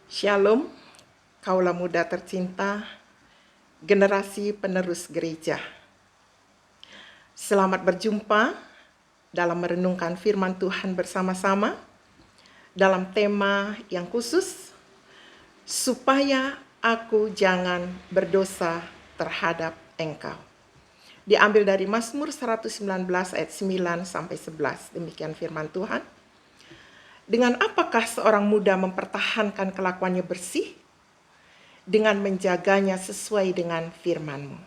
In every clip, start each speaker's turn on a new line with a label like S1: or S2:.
S1: Shalom, kaula muda tercinta, generasi penerus gereja. Selamat berjumpa dalam merenungkan firman Tuhan bersama-sama dalam tema yang khusus, supaya aku jangan berdosa terhadap engkau. Diambil dari Mazmur 119 ayat 9 sampai 11. Demikian firman Tuhan. Dengan apakah seorang muda mempertahankan kelakuannya bersih? Dengan menjaganya sesuai dengan firman-Mu.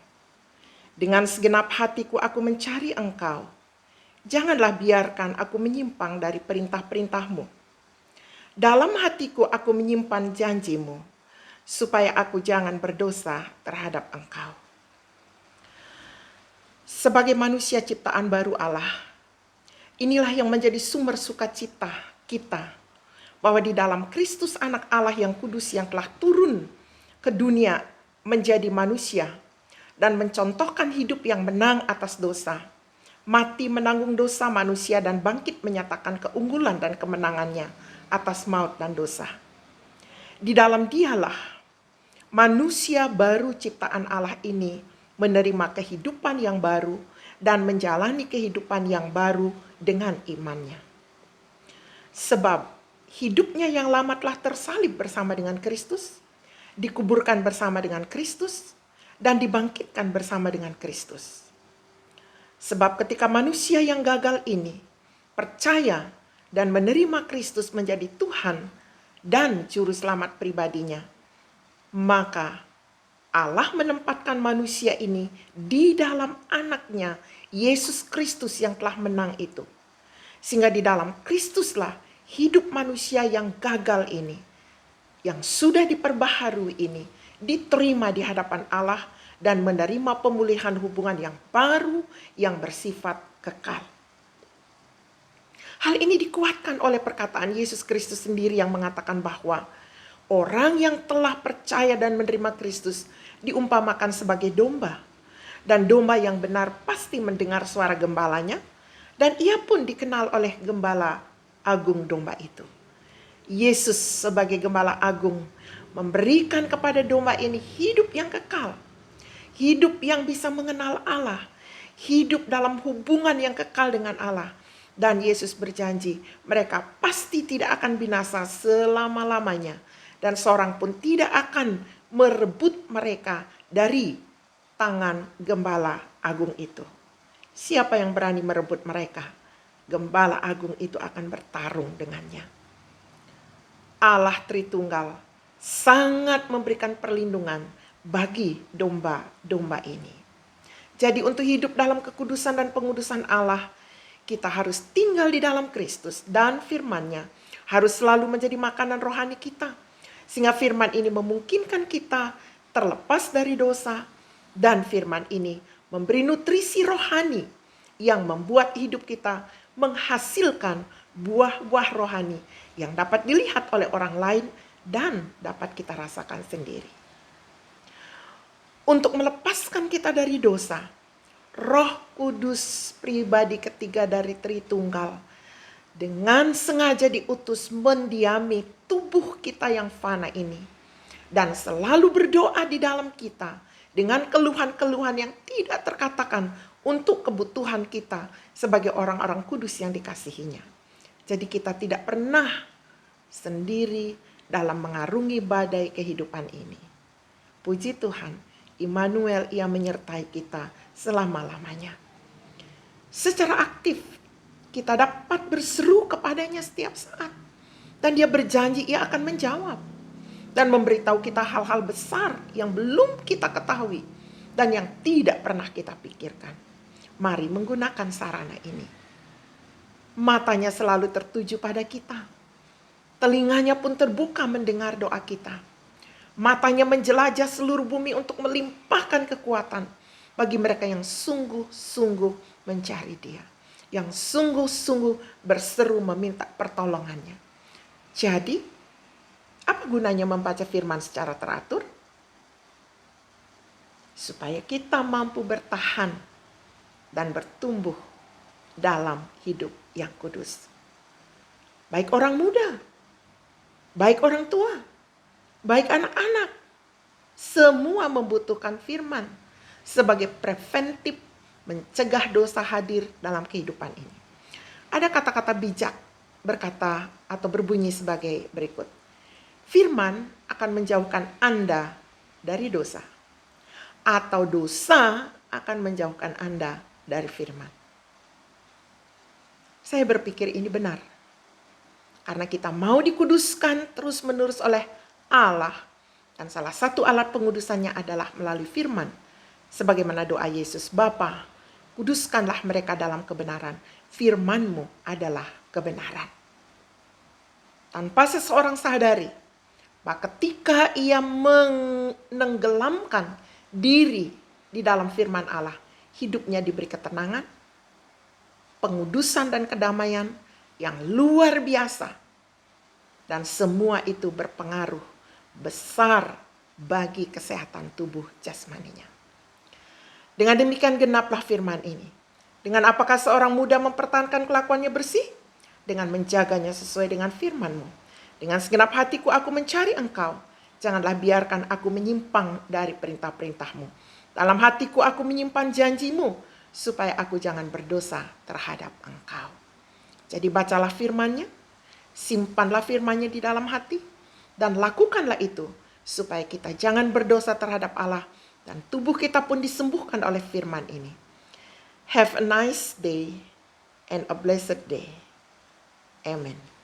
S1: Dengan segenap hatiku aku mencari Engkau. Janganlah biarkan aku menyimpang dari perintah-perintah-Mu. Dalam hatiku aku menyimpan janji-Mu, supaya aku jangan berdosa terhadap Engkau. Sebagai manusia ciptaan baru Allah, inilah yang menjadi sumber sukacita kita, bahwa di dalam Kristus anak Allah yang kudus yang telah turun ke dunia menjadi manusia dan mencontohkan hidup yang menang atas dosa, mati menanggung dosa manusia dan bangkit menyatakan keunggulan dan kemenangannya atas maut dan dosa. Di dalam Dialah manusia baru ciptaan Allah ini menerima kehidupan yang baru dan menjalani kehidupan yang baru dengan imannya. Sebab hidupnya yang lama telah tersalib bersama dengan Kristus, dikuburkan bersama dengan Kristus, dan dibangkitkan bersama dengan Kristus. Sebab ketika manusia yang gagal ini percaya dan menerima Kristus menjadi Tuhan dan Juru Selamat pribadinya, maka Allah menempatkan manusia ini di dalam anaknya, Yesus Kristus yang telah menang itu. Sehingga di dalam Kristuslah hidup manusia yang gagal ini, yang sudah diperbaharui ini, diterima di hadapan Allah dan menerima pemulihan hubungan yang baru yang bersifat kekal. Hal ini dikuatkan oleh perkataan Yesus Kristus sendiri yang mengatakan bahwa orang yang telah percaya dan menerima Kristus diumpamakan sebagai domba. Dan domba yang benar pasti mendengar suara gembalanya, dan ia pun dikenal oleh gembala agung domba itu. Yesus sebagai gembala agung memberikan kepada domba ini hidup yang kekal. Hidup yang bisa mengenal Allah. Hidup dalam hubungan yang kekal dengan Allah. Dan Yesus berjanji mereka pasti tidak akan binasa selama-lamanya. Dan seorang pun tidak akan merebut mereka dari tangan gembala agung itu. Siapa yang berani merebut mereka? Gembala agung itu akan bertarung dengannya. Allah Tritunggal sangat memberikan perlindungan bagi domba-domba ini. Jadi untuk hidup dalam kekudusan dan pengudusan Allah, kita harus tinggal di dalam Kristus dan firman-Nya harus selalu menjadi makanan rohani kita. Sehingga firman ini memungkinkan kita terlepas dari dosa, dan firman ini memberi nutrisi rohani yang membuat hidup kita menghasilkan buah-buah rohani yang dapat dilihat oleh orang lain dan dapat kita rasakan sendiri. Untuk melepaskan kita dari dosa, Roh Kudus pribadi ketiga dari Tritunggal dengan sengaja diutus mendiami tubuh kita yang fana ini, dan selalu berdoa di dalam kita dengan keluhan-keluhan yang tidak terkatakan untuk kebutuhan kita sebagai orang-orang kudus yang dikasihinya. Jadi kita tidak pernah sendiri dalam mengarungi badai kehidupan ini. Puji Tuhan, Immanuel, Ia menyertai kita selama-lamanya. Secara aktif kita dapat berseru kepadanya setiap saat, dan Dia berjanji Ia akan menjawab dan memberitahu kita hal-hal besar yang belum kita ketahui dan yang tidak pernah kita pikirkan. Mari menggunakan sarana ini. Matanya selalu tertuju pada kita. Telinganya pun terbuka mendengar doa kita. Matanya menjelajah seluruh bumi untuk melimpahkan kekuatan bagi mereka yang sungguh-sungguh mencari Dia, yang sungguh-sungguh berseru meminta pertolongannya. Jadi, apa gunanya membaca firman secara teratur? Supaya kita mampu bertahan dan bertumbuh dalam hidup yang kudus. Baik orang muda, baik orang tua, baik anak-anak, semua membutuhkan firman sebagai preventif mencegah dosa hadir dalam kehidupan ini. Ada kata-kata bijak berkata atau berbunyi sebagai berikut. Firman akan menjauhkan Anda dari dosa, atau dosa akan menjauhkan Anda dari firman. Saya berpikir ini benar. Karena kita mau dikuduskan terus-menerus oleh Allah. Dan salah satu alat pengudusannya adalah melalui firman. Sebagaimana doa Yesus, Bapa, kuduskanlah mereka dalam kebenaran. Firman-Mu adalah kebenaran. Tanpa seseorang sadari, bahwa ketika ia menenggelamkan diri di dalam firman Allah, hidupnya diberi ketenangan, pengudusan dan kedamaian yang luar biasa. Dan semua itu berpengaruh besar bagi kesehatan tubuh jasmaninya. Dengan demikian genaplah firman ini. Dengan apakah seorang muda mempertahankan kelakuannya bersih? Dengan menjaganya sesuai dengan firman-Mu. Dengan segenap hatiku aku mencari Engkau. Janganlah biarkan aku menyimpang dari perintah-perintah-Mu. Dalam hatiku aku menyimpan janji-Mu, supaya aku jangan berdosa terhadap Engkau. Jadi bacalah firman-Nya, simpanlah firman-Nya di dalam hati, dan lakukanlah itu, supaya kita jangan berdosa terhadap Allah, dan tubuh kita pun disembuhkan oleh firman ini. Have a nice day and a blessed day. Amen.